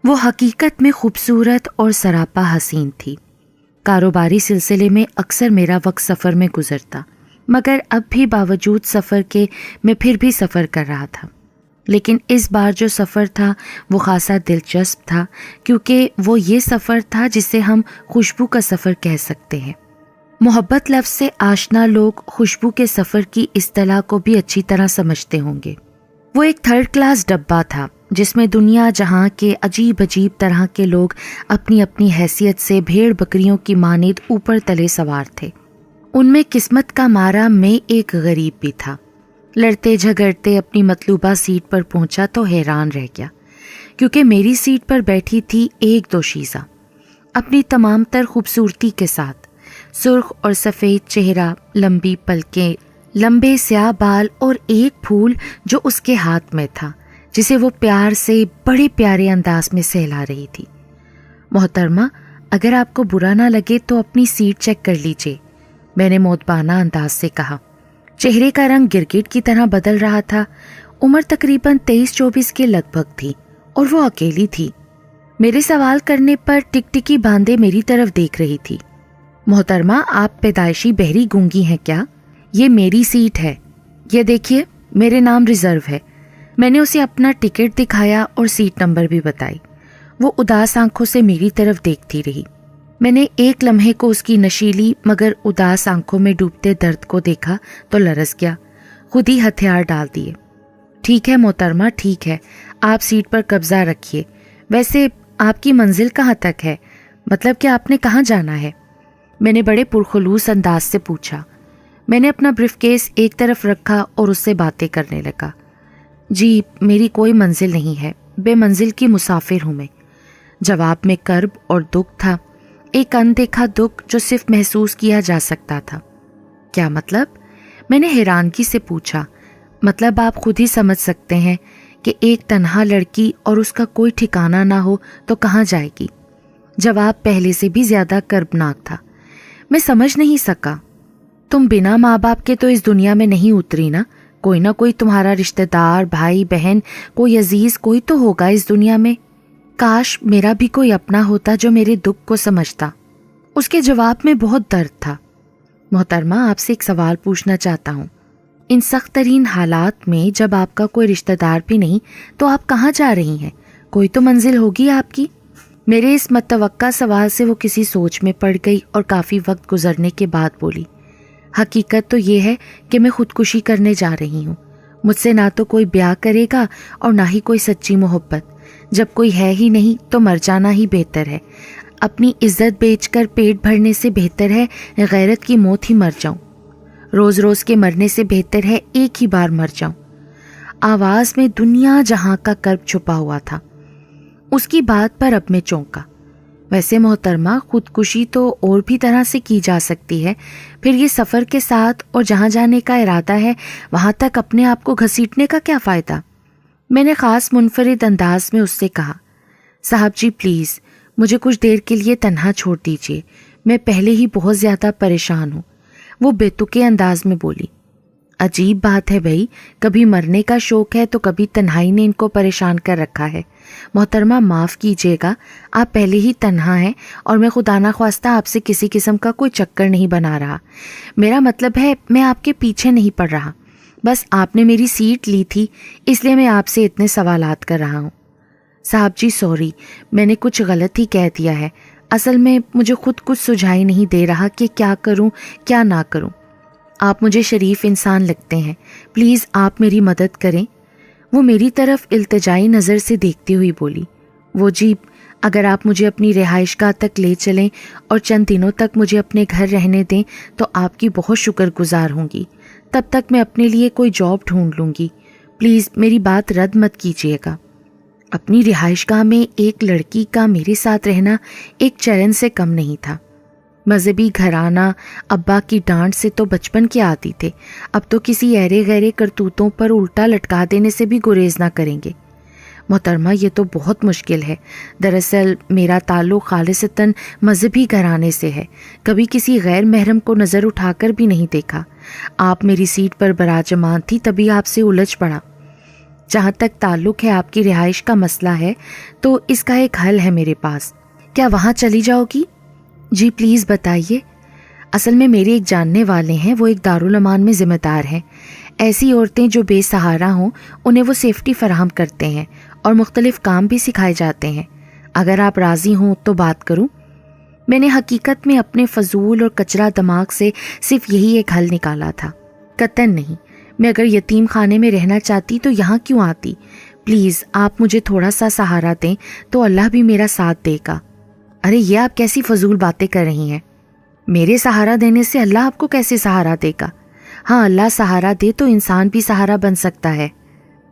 وہ حقیقت میں خوبصورت اور سراپا حسین تھی۔ کاروباری سلسلے میں اکثر میرا وقت سفر میں گزرتا، مگر اب بھی باوجود سفر کے میں پھر بھی سفر کر رہا تھا۔ لیکن اس بار جو سفر تھا وہ خاصا دلچسپ تھا، کیونکہ وہ یہ سفر تھا جسے ہم خوشبو کا سفر کہہ سکتے ہیں۔ محبت لفظ سے آشنا لوگ خوشبو کے سفر کی اصطلاح کو بھی اچھی طرح سمجھتے ہوں گے۔ وہ ایک 3rd کلاس ڈبہ تھا جس میں دنیا جہاں کے عجیب عجیب طرح کے لوگ اپنی اپنی حیثیت سے بھیڑ بکریوں کی مانند اوپر تلے سوار تھے۔ ان میں قسمت کا مارا میں ایک غریب بھی تھا۔ لڑتے جھگڑتے اپنی مطلوبہ سیٹ پر پہنچا تو حیران رہ گیا، کیونکہ میری سیٹ پر بیٹھی تھی ایک دوشیزہ، اپنی تمام تر خوبصورتی کے ساتھ، سرخ اور سفید چہرہ، لمبی پلکیں، لمبے سیاہ بال اور ایک پھول جو اس کے ہاتھ میں تھا، جسے وہ پیار سے بڑے پیارے انداز میں سہلا رہی تھی۔ محترمہ، اگر آپ کو برا نہ لگے تو اپنی سیٹ چیک کر لیجئے، میں نے مودبانہ انداز سے کہا۔ چہرے کا رنگ گرگٹ کی طرح بدل رہا تھا۔ عمر تقریباً 23-24 کے لگ بھگ تھی اور وہ اکیلی تھی۔ میرے سوال کرنے پر ٹکٹکی باندھے میری طرف دیکھ رہی تھی۔ محترمہ، آپ پیدائشی بہری گونگی ہیں کیا؟ یہ میری سیٹ ہے، یہ دیکھیے میرے نام ریزرو ہے۔ میں نے اسے اپنا ٹکٹ دکھایا اور سیٹ نمبر بھی بتائی۔ وہ اداس آنکھوں سے میری طرف دیکھتی رہی۔ میں نے ایک لمحے کو اس کی نشیلی مگر اداس آنکھوں میں ڈوبتے درد کو دیکھا تو لرز گیا، خود ہی ہتھیار ڈال دیے۔ ٹھیک ہے محترمہ، ٹھیک ہے، آپ سیٹ پر قبضہ رکھیے۔ ویسے آپ کی منزل کہاں تک ہے؟ مطلب کہ آپ نے کہاں جانا ہے؟ میں نے بڑے پرخلوص انداز سے پوچھا۔ میں نے اپنا بریف کیس ایک طرف رکھا اور اس سے باتیں کرنے لگا۔ جی، میری کوئی منزل نہیں ہے، بے منزل کی مسافر ہوں میں۔ جواب میں کرب اور دکھ تھا، ایک اندیکھا دکھ جو صرف محسوس کیا جا سکتا تھا۔ کیا مطلب؟ میں نے حیرانگی سے پوچھا۔ مطلب آپ خود ہی سمجھ سکتے ہیں کہ ایک تنہا لڑکی اور اس کا کوئی ٹھکانہ نہ ہو تو کہاں جائے گی؟ جواب پہلے سے بھی زیادہ کربناک تھا۔ میں سمجھ نہیں سکا۔ تم بنا ماں باپ کے تو اس دنیا میں نہیں اتری نا؟ کوئی نہ کوئی تمہارا رشتہ دار، بھائی بہن، کوئی عزیز کوئی تو ہوگا اس دنیا میں۔ کاش میرا بھی کوئی اپنا ہوتا جو میرے دکھ کو سمجھتا۔ اس کے جواب میں بہت درد تھا۔ محترمہ، آپ سے ایک سوال پوچھنا چاہتا ہوں۔ ان سخت ترین حالات میں جب آپ کا کوئی رشتہ دار بھی نہیں تو آپ کہاں جا رہی ہیں؟ کوئی تو منزل ہوگی آپ کی۔ میرے اس متوقع سوال سے وہ کسی سوچ میں پڑ گئی اور کافی وقت گزرنے کے بعد بولی، حقیقت تو یہ ہے کہ میں خودکشی کرنے جا رہی ہوں۔ مجھ سے نہ تو کوئی بیاہ کرے گا اور نہ ہی کوئی سچی محبت۔ جب کوئی ہے ہی نہیں تو مر جانا ہی بہتر ہے۔ اپنی عزت بیچ کر پیٹ بھرنے سے بہتر ہے غیرت کی موت ہی مر جاؤں۔ روز روز کے مرنے سے بہتر ہے ایک ہی بار مر جاؤں۔ آواز میں دنیا جہاں کا کرب چھپا ہوا تھا۔ اس کی بات پر اب میں چونکا۔ ویسے محترمہ، خودکشی تو اور بھی طرح سے کی جا سکتی ہے، پھر یہ سفر کے ساتھ اور جہاں جانے کا ارادہ ہے وہاں تک اپنے آپ کو گھسیٹنے کا کیا فائدہ؟ میں نے خاص منفرد انداز میں اس سے کہا، صاحب جی پلیز مجھے کچھ دیر کے لیے تنہا چھوڑ دیجیے، میں پہلے ہی بہت زیادہ پریشان ہوں۔ وہ بے تکے انداز میں بولی، عجیب بات ہے بھائی، کبھی مرنے کا شوق ہے تو کبھی تنہائی نے ان کو پریشان کر رکھا ہے۔ محترمہ معاف کیجیے گا، آپ پہلے ہی تنہا ہیں اور میں خدا نخواستہ آپ سے کسی قسم کا کوئی چکر نہیں بنا رہا۔ میرا مطلب ہے میں آپ کے پیچھے نہیں پڑ رہا، بس آپ نے میری سیٹ لی تھی اس لیے میں آپ سے اتنے سوالات کر رہا ہوں۔ صاحب جی سوری، میں نے کچھ غلط ہی کہہ دیا ہے، اصل میں مجھے خود کچھ سجھائی نہیں دے رہا کہ کیا کروں کیا نہ کروں۔ آپ مجھے شریف انسان لگتے ہیں، پلیز آپ میری مدد کریں۔ وہ میری طرف التجائی نظر سے دیکھتی ہوئی بولی، وہ جی، اگر آپ مجھے اپنی رہائش گاہ تک لے چلیں اور چند دنوں تک مجھے اپنے گھر رہنے دیں تو آپ کی بہت شکر گزار ہوں گی۔ تب تک میں اپنے لیے کوئی جاب ڈھونڈ لوں گی، پلیز میری بات رد مت کیجیے گا۔ اپنی رہائش گاہ میں ایک لڑکی کا میرے ساتھ رہنا ایک چیلنج سے کم نہیں تھا۔ مذہبی گھرانہ، ابا کی ڈانٹ سے تو بچپن کے عادی تھے، اب تو کسی ایرے غیرے کرتوتوں پر الٹا لٹکا دینے سے بھی گریز نہ کریں گے۔ محترمہ، یہ تو بہت مشکل ہے، دراصل میرا تعلق خالصتاً مذہبی گھرانے سے ہے، کبھی کسی غیر محرم کو نظر اٹھا کر بھی نہیں دیکھا۔ آپ میری سیٹ پر براجمان تھی تبھی آپ سے الجھ پڑا۔ جہاں تک تعلق ہے آپ کی رہائش کا مسئلہ ہے تو اس کا ایک حل ہے میرے پاس۔ کیا وہاں چلی جاؤ گی؟ جی پلیز بتائیے۔ اصل میں میرے ایک جاننے والے ہیں، وہ ایک دارالامان میں ذمہ دار ہیں۔ ایسی عورتیں جو بے سہارا ہوں انہیں وہ سیفٹی فراہم کرتے ہیں اور مختلف کام بھی سکھائے جاتے ہیں۔ اگر آپ راضی ہوں تو بات کروں۔ میں نے حقیقت میں اپنے فضول اور کچرا دماغ سے صرف یہی ایک حل نکالا تھا۔ قطعاً نہیں، میں اگر یتیم خانے میں رہنا چاہتی تو یہاں کیوں آتی؟ پلیز آپ مجھے تھوڑا سا سہارا دیں تو اللہ بھی میرا ساتھ دے گا۔ ارے یہ آپ کیسی فضول باتیں کر رہی ہیں؟ میرے سہارا دینے سے اللہ آپ کو کیسے سہارا دے گا؟ ہاں اللہ سہارا دے تو انسان بھی سہارا بن سکتا ہے۔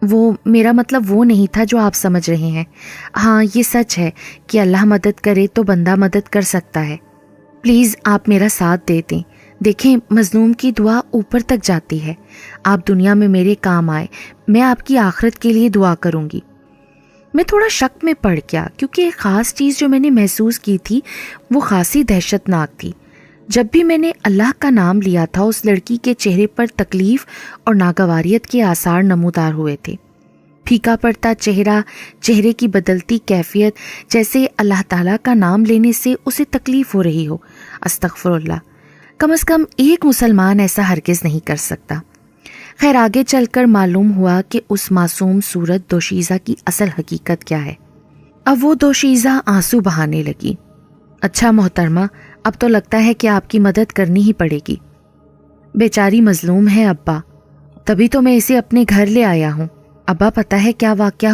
وہ میرا مطلب وہ نہیں تھا جو آپ سمجھ رہے ہیں۔ ہاں یہ سچ ہے کہ اللہ مدد کرے تو بندہ مدد کر سکتا ہے۔ پلیز آپ میرا ساتھ دے دیں۔ دیکھیں مظلوم کی دعا اوپر تک جاتی ہے۔ آپ دنیا میں میرے کام آئے، میں آپ کی آخرت کے لیے دعا کروں گی۔ میں تھوڑا شک میں پڑ گیا کیونکہ ایک خاص چیز جو میں نے محسوس کی تھی وہ خاصی دہشت ناک تھی۔ جب بھی میں نے اللہ کا نام لیا تھا اس لڑکی کے چہرے پر تکلیف اور ناگواریت کے آثار نمودار ہوئے تھے۔ پھیکا پڑتا چہرہ، چہرے کی بدلتی کیفیت، جیسے اللہ تعالیٰ کا نام لینے سے اسے تکلیف ہو رہی ہو۔ استغفر اللہ، کم از کم ایک مسلمان ایسا ہرگز نہیں کر سکتا۔ خیر آگے چل کر معلوم ہوا کہ اس معصوم صورت دوشیزہ کی اصل حقیقت کیا ہے۔ اب وہ دوشیزہ آنسو بہانے لگی۔ اچھا محترمہ، اب تو لگتا ہے کہ آپ کی مدد کرنی ہی پڑے گی۔ بیچاری مظلوم ہے ابا، تبھی تو میں اسے اپنے گھر لے آیا ہوں۔ ابا پتہ ہے کیا واقعہ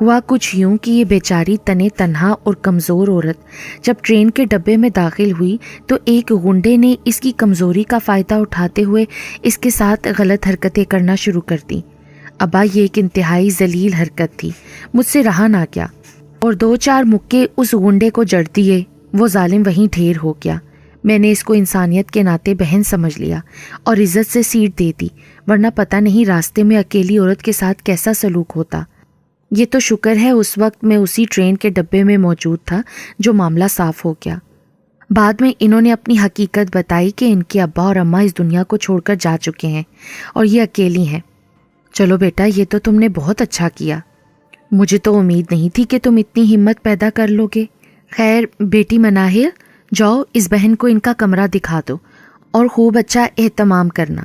ہوا کچھ یوں کہ یہ بیچاری تنے تنہا اور کمزور عورت جب ٹرین کے ڈبے میں داخل ہوئی تو ایک غنڈے نے اس کی کمزوری کا فائدہ اٹھاتے ہوئے اس کے ساتھ غلط حرکتیں کرنا شروع کر دیں۔ ابا یہ ایک انتہائی ذلیل حرکت تھی، مجھ سے رہا نہ گیا اور 2-4 مکے اس غنڈے کو جڑ دیے۔ وہ ظالم وہیں ڈھیر ہو گیا۔ میں نے اس کو انسانیت کے ناطے بہن سمجھ لیا اور عزت سے سیٹ دے دی، ورنہ پتہ نہیں راستے میں اکیلی عورت کے ساتھ کیسا سلوک ہوتا۔ یہ تو شکر ہے اس وقت میں اسی ٹرین کے ڈبے میں موجود تھا جو معاملہ صاف ہو گیا۔ بعد میں انہوں نے اپنی حقیقت بتائی کہ ان کے ابا اور اماں اس دنیا کو چھوڑ کر جا چکے ہیں اور یہ اکیلی ہیں۔ چلو بیٹا، یہ تو تم نے بہت اچھا کیا، مجھے تو امید نہیں تھی کہ تم اتنی ہمت پیدا کر لو گے۔ خیر بیٹی مناہل، جاؤ اس بہن کو ان کا کمرہ دکھا دو اور خوب اچھا اہتمام کرنا۔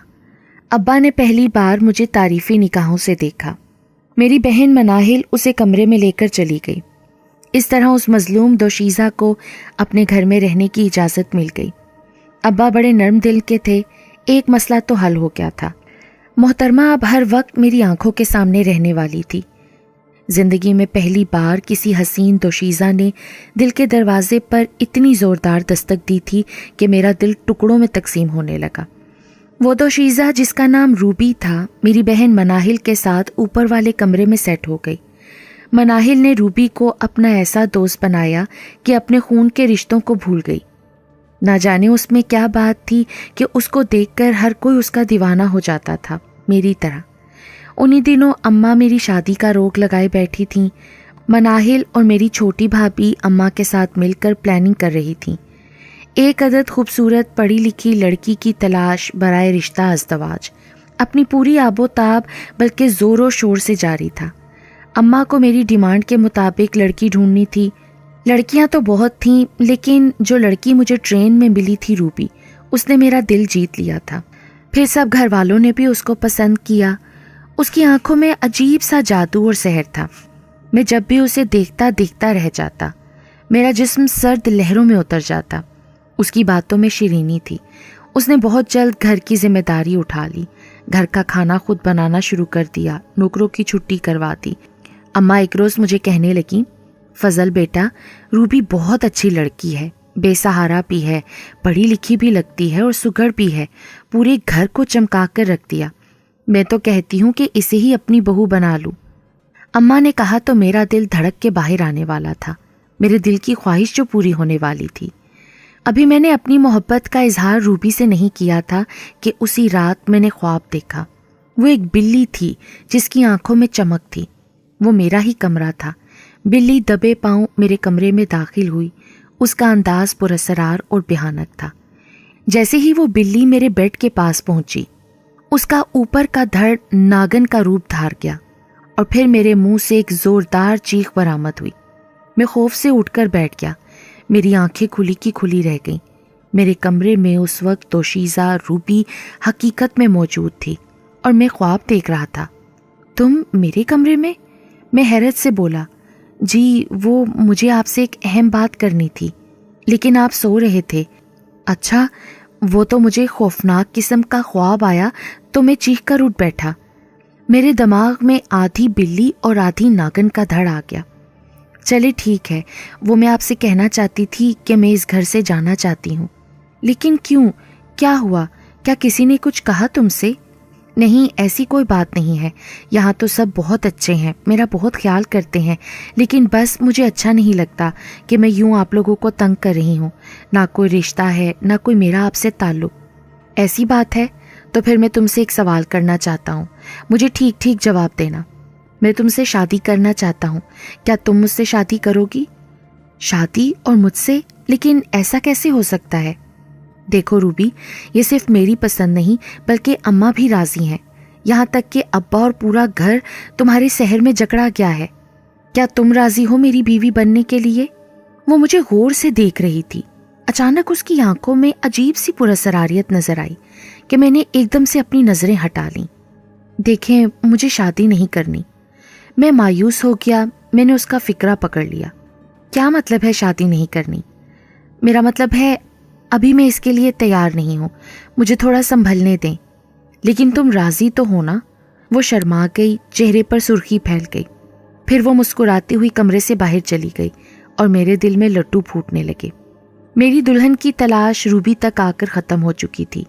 ابا نے پہلی بار مجھے تعریفی نگاہوں سے دیکھا۔ میری بہن مناہل اسے کمرے میں لے کر چلی گئی۔ اس طرح اس مظلوم دوشیزہ کو اپنے گھر میں رہنے کی اجازت مل گئی۔ ابا بڑے نرم دل کے تھے، ایک مسئلہ تو حل ہو گیا تھا۔ محترمہ اب ہر وقت میری آنکھوں کے سامنے رہنے والی تھی۔ زندگی میں پہلی بار کسی حسین دوشیزہ نے دل کے دروازے پر اتنی زوردار دستک دی تھی کہ میرا دل ٹکڑوں میں تقسیم ہونے لگا۔ وہ دوشیزہ جس کا نام روبی تھا میری بہن مناہل کے ساتھ اوپر والے کمرے میں سیٹ ہو گئی۔ مناہل نے روبی کو اپنا ایسا دوست بنایا کہ اپنے خون کے رشتوں کو بھول گئی۔ نہ جانے اس میں کیا بات تھی کہ اس کو دیکھ کر ہر کوئی اس کا دیوانہ ہو جاتا تھا، میری طرح۔ انہی دنوں اماں میری شادی کا روک لگائے بیٹھی تھیں۔ مناہل اور میری چھوٹی بھابھی اماں کے ساتھ مل کر پلاننگ کر رہی تھیں۔ ایک عدد خوبصورت پڑھی لکھی لڑکی کی تلاش برائے رشتہ ازدواج اپنی پوری آب و تاب بلکہ زور و شور سے جاری تھا۔ اماں کو میری ڈیمانڈ کے مطابق لڑکی ڈھونڈنی تھی۔ لڑکیاں تو بہت تھیں لیکن جو لڑکی مجھے ٹرین میں ملی تھی روبی، اس نے میرا دل جیت لیا تھا۔ پھر سب گھر والوں نے بھی اس کو پسند کیا۔ اس کی آنکھوں میں عجیب سا جادو اور سحر تھا۔ میں جب بھی اسے دیکھتا رہ جاتا، میرا جسم سرد لہروں میں اتر جاتا۔ اس کی باتوں میں شیرینی تھی۔ اس نے بہت جلد گھر کی ذمہ داری اٹھا لی، گھر کا کھانا خود بنانا شروع کر دیا، نوکروں کی چھٹی کروا دی۔ اماں ایک روز مجھے کہنے لگیں، فضل بیٹا، روبی بہت اچھی لڑکی ہے، بے سہارا بھی ہے، پڑھی لکھی بھی لگتی ہے اور سگڑ بھی ہے، پورے گھر کو چمکا کر رکھ دیا۔ میں تو کہتی ہوں کہ اسے ہی اپنی بہو بنا لوں۔ اماں نے کہا تو میرا دل دھڑک کے باہر آنے والا تھا، میرے دل کی خواہش جو پوری ہونے والی تھی۔ ابھی میں نے اپنی محبت کا اظہار روبی سے نہیں کیا تھا کہ اسی رات میں نے خواب دیکھا۔ وہ ایک بلی تھی جس کی آنکھوں میں چمک تھی۔ وہ میرا ہی کمرہ تھا۔ بلی دبے پاؤں میرے کمرے میں داخل ہوئی۔ اس کا انداز پراسرار اور بھیانک تھا۔ جیسے ہی وہ بلی میرے بیڈ کے پاس پہنچی، اس کا اوپر کا دھڑ ناگن کا روپ دھار گیا اور پھر میرے منہ سے ایک زوردار چیخ برآمد ہوئی۔ میں خوف سے اٹھ کر بیٹھ گیا۔ میری آنکھیں کھلی کی کھلی رہ گئیں۔ میرے کمرے میں اس وقت دوشیزہ روبی حقیقت میں موجود تھی اور میں خواب دیکھ رہا تھا۔ تم میرے کمرے میں؟ میں حیرت سے بولا، جی وہ مجھے آپ سے ایک اہم بات کرنی تھی، لیکن آپ سو رہے تھے۔ اچھا، وہ تو مجھے خوفناک قسم کا خواب آیا تو میں چیخ کر اٹھ بیٹھا۔ میرے دماغ میں آدھی بلی اور آدھی ناگن کا دھڑ آ گیا۔ چلے ٹھیک ہے، وہ میں آپ سے کہنا چاہتی تھی کہ میں اس گھر سے جانا چاہتی ہوں۔ لیکن کیوں؟ کیا ہوا؟ کیا کسی نے کچھ کہا تم سے؟ نہیں، ایسی کوئی بات نہیں ہے، یہاں تو سب بہت اچھے ہیں، میرا بہت خیال کرتے ہیں، لیکن بس مجھے اچھا نہیں لگتا کہ میں یوں آپ لوگوں کو تنگ کر رہی ہوں۔ نہ کوئی رشتہ ہے، نہ کوئی میرا آپ سے تعلق۔ ایسی بات ہے تو پھر میں تم سے ایک سوال کرنا چاہتا ہوں، مجھے ٹھیک ٹھیک جواب دینا۔ میں تم سے شادی کرنا چاہتا ہوں، کیا تم مجھ سے شادی کرو گی؟ شادی اور مجھ سے؟ لیکن ایسا کیسے ہو سکتا ہے؟ دیکھو روبی، یہ صرف میری پسند نہیں بلکہ اماں بھی راضی ہیں، یہاں تک کہ ابا اور پورا گھر تمہارے سحر میں جکڑا گیا ہے۔ کیا تم راضی ہو میری بیوی بننے کے لیے؟ وہ مجھے غور سے دیکھ رہی تھی۔ اچانک اس کی آنکھوں میں عجیب سی پراسراریت نظر آئی کہ میں نے ایک دم سے اپنی نظریں ہٹا لیں۔ دیکھیں، مجھے شادی نہیں کرنی۔ میں مایوس ہو گیا۔ میں نے اس کا فکرہ پکڑ لیا۔ کیا مطلب ہے شادی نہیں کرنی؟ میرا مطلب ہے ابھی میں اس کے لیے تیار نہیں ہوں، مجھے تھوڑا سنبھلنے دیں۔ لیکن تم راضی تو ہو نا؟ وہ شرما گئی، چہرے پر سرخی پھیل گئی۔ پھر وہ مسکراتی ہوئی کمرے سے باہر چلی گئی اور میرے دل میں لڈو پھوٹنے لگے۔ میری دلہن کی تلاش روبی تک آ کر ختم ہو چکی تھی۔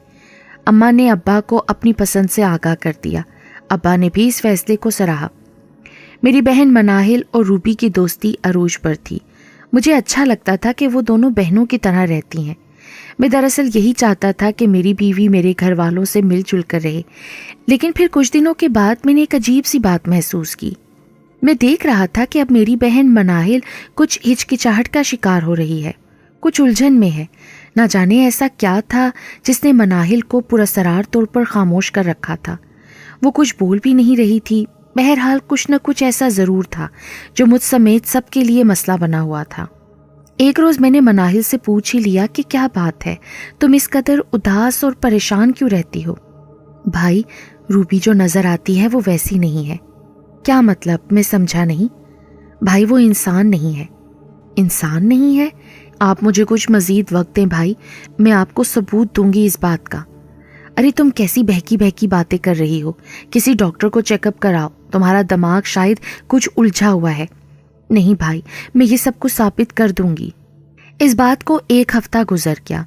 اماں نے ابا کو اپنی پسند سے آگاہ کر دیا۔ ابا نے بھی اس فیصلے کو سراہا۔ میری بہن مناہل اور روبی کی دوستی عروج پر تھی۔ مجھے اچھا لگتا تھا کہ وہ دونوں بہنوں کی طرح رہتی ہیں۔ میں دراصل یہی چاہتا تھا کہ میری بیوی میرے گھر والوں سے مل جل کر رہے، لیکن پھر کچھ دنوں کے بعد میں نے ایک عجیب سی بات محسوس کی۔ میں دیکھ رہا تھا کہ اب میری بہن مناہل کچھ ہچکچاہٹ کا شکار ہو رہی ہے، کچھ الجھن میں ہے۔ نہ جانے ایسا کیا تھا جس نے مناہل کو پراسرار طور پر خاموش کر رکھا تھا۔ وہ کچھ بول بھی نہیں رہی تھی۔ بہرحال کچھ نہ کچھ ایسا ضرور تھا جو مجھ سمیت سب کے لیے مسئلہ بنا ہوا تھا۔ ایک روز میں نے مناہل سے پوچھ ہی لیا کہ کیا بات ہے، تم اس قدر اداس اور پریشان کیوں رہتی ہو؟ بھائی، روبی جو نظر آتی ہے وہ ویسی نہیں ہے۔ کیا مطلب؟ میں سمجھا نہیں۔ بھائی، وہ انسان نہیں ہے۔ انسان نہیں ہے؟ آپ مجھے کچھ مزید وقت دیں بھائی، میں آپ کو ثبوت دوں گی اس بات کا۔ ارے تم کیسی بہکی بہکی باتیں کر رہی ہو؟ کسی ڈاکٹر کو چیک اپ کراؤ، تمہارا دماغ شاید کچھ الجھا ہوا ہے۔ نہیں بھائی، میں یہ سب کچھ ثابت کر دوں گی۔ اس بات کو ایک ہفتہ گزر گیا۔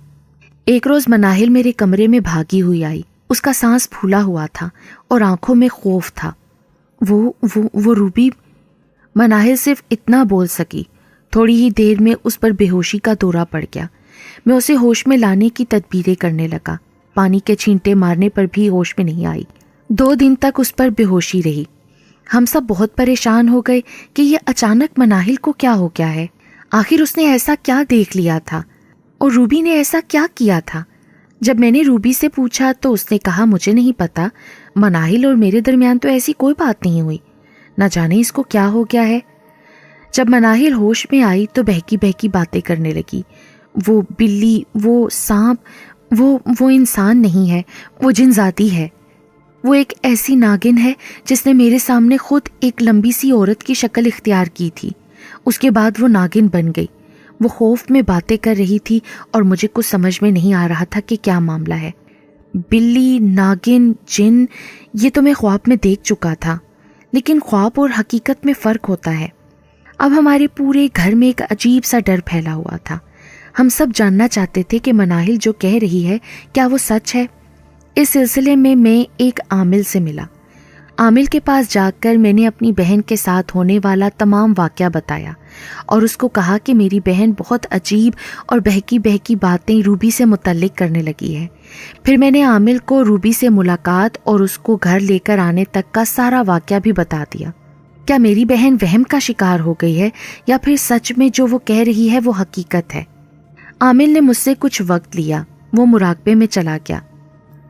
ایک روز مناہل میرے کمرے میں بھاگی ہوئی آئی۔ اس کا سانس پھولا ہوا تھا اور آنکھوں میں خوف تھا۔ وہ روبی؟ مناہل صرف اتنا بول سکی۔ تھوڑی ہی دیر میں اس پر بے ہوشی کا دورہ پڑ گیا۔ میں اسے ہوش میں لانے کی تدبیریں کرنے لگا۔ پانی کے چھینٹے مارنے پر بھی ہوش میں نہیں آئی۔ 2 دن تک اس پر بے ہوشی رہی۔ ہم سب بہت پریشان ہو گئے کہ یہ اچانک مناہل کو کیا ہو گیا ہے، آخر اس نے ایسا کیا دیکھ لیا تھا اور روبی نے ایسا کیا کیا تھا۔ جب میں نے روبی سے پوچھا تو اس نے کہا مجھے نہیں پتا، مناہل اور میرے درمیان تو ایسی کوئی بات نہیں ہوئی، نہ جانے اس کو کیا ہو گیا ہے۔ جب مناہل ہوش میں آئی تو بہکی بہکی باتیں کرنے لگی۔ وہ بلی، وہ سانپ، وہ انسان نہیں ہے، وہ جن ذاتی ہے۔ وہ ایک ایسی ناگن ہے جس نے میرے سامنے خود ایک لمبی سی عورت کی شکل اختیار کی تھی، اس کے بعد وہ ناگن بن گئی۔ وہ خوف میں باتیں کر رہی تھی اور مجھے کچھ سمجھ میں نہیں آ رہا تھا کہ کیا معاملہ ہے۔ بلی، ناگن، جن، یہ تو میں خواب میں دیکھ چکا تھا، لیکن خواب اور حقیقت میں فرق ہوتا ہے۔ اب ہمارے پورے گھر میں ایک عجیب سا ڈر پھیلا ہوا تھا۔ ہم سب جاننا چاہتے تھے کہ مناہل جو کہہ رہی ہے کیا وہ سچ ہے۔ اس سلسلے میں ایک عامل سے ملا۔ عامل کے پاس جا کر میں نے اپنی بہن کے ساتھ ہونے والا تمام واقعہ بتایا اور اس کو کہا کہ میری بہن بہت عجیب اور بہکی بہکی باتیں روبی سے متعلق کرنے لگی ہے۔ پھر میں نے عامل کو روبی سے ملاقات اور اس کو گھر لے کر آنے تک کا سارا واقعہ بھی بتا دیا۔ کیا میری بہن وہم کا شکار ہو گئی ہے یا پھر سچ میں جو وہ کہہ رہی ہے وہ حقیقت ہے؟ عامل نے مجھ سے کچھ وقت لیا، وہ مراقبے میں چلا گیا۔